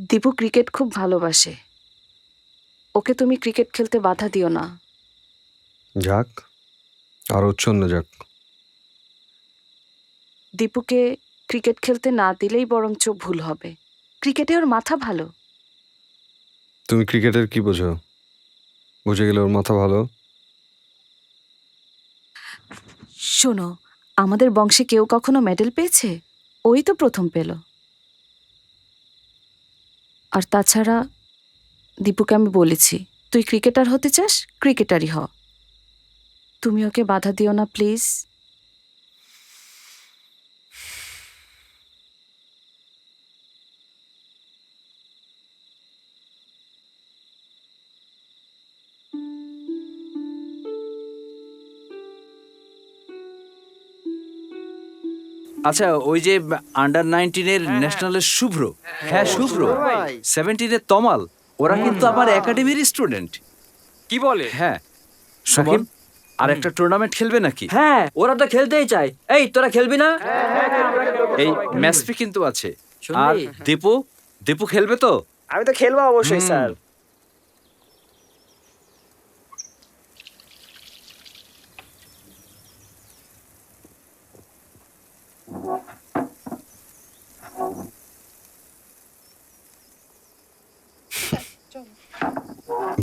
Dipu cricket খুব ভালোবাসে। ওকে তুমি ক্রিকেট খেলতে বাধা দিও না। যাক, আরো চন্ন যাক। দীপুকে ক্রিকেট খেলতে না দিলেই বরঞ্চ ভুল হবে। ক্রিকেটে ওর মাথা ভালো। তুমি ক্রিকেটের কি বোঝো? বুঝে গেলে ওর মাথা ভালো। শোনো, আমাদের বংশে কেউ কখনো মেডেল পেয়েছে? ওই তো প্রথম পেল। আর তাছাড়া দীপুকে আমি বলেছি, তুই ক্রিকেটার হতে চাস, ক্রিকেটারই হ। তুমি ওকে বাধা দিও না প্লিজ। আচ্ছা, ওই যে আন্ডার-19 ন্যাশনালের শুভ্র, হ্যাঁ শুভ্র, 17 তমাল, ওরা কিন্তু আমার একাডেমির স্টুডেন্ট। কি বলে? হ্যাঁ সাকিব, আর একটা টুর্নামেন্ট খেলবে নাকি? হ্যাঁ, ওরা তো খেলতেই চায়। এই তোরা খেলবি না? এই ম্যাচপি কিন্তু আছে। শুনবি? আর দীপু খেলবে তো? আমি তো খেলবো অবশ্যই স্যার।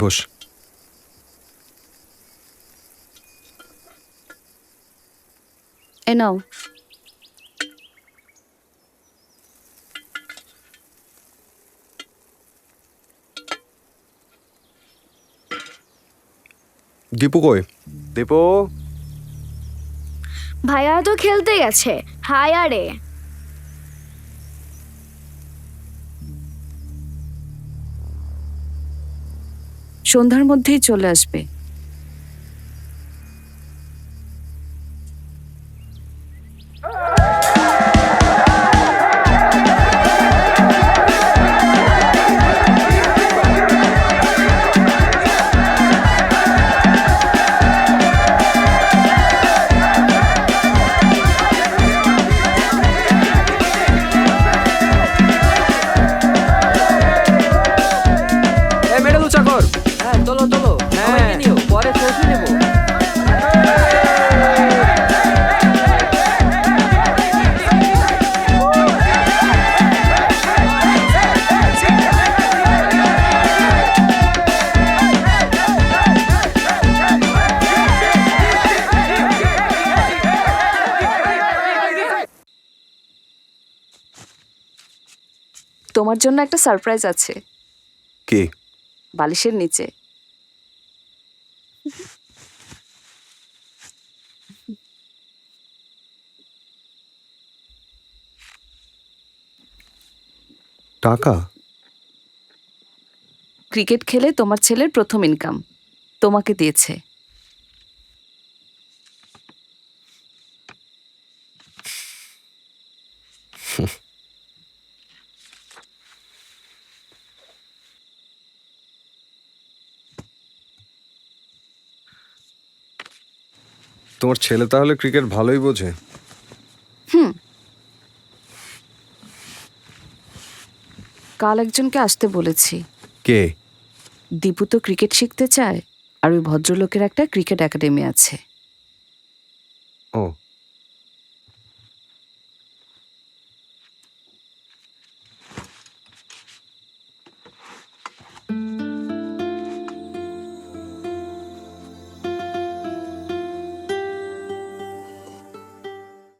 বস। এ নাও। দীপু কই? দীপু, ভাইয়া তো খেলতে গেছে। হাই আরে, সন্ধ্যার মধ্যেই চলে আসবে। এই মেডেল উঁচা কর। হ্যাঁ, তোলো তোলো, সবাইকে নিও, পরে ট্রফি নেবো। তোমার জন্য একটা সারপ্রাইজ আছে কি? বালিশের নিচে। টাকা? ক্রিকেট খেলে তোমার ছেলের প্রথম ইনকাম তোমাকে দিয়েছে। তোমার ছেলে তাহলে ক্রিকেট ভালোই বোঝে। কাল একজনকে আসতে বলেছি। কে? দীপু তো ক্রিকেট শিখতে চায়, আর ওই ভদ্রলোকের একটা ক্রিকেট একাডেমি আছে। ও,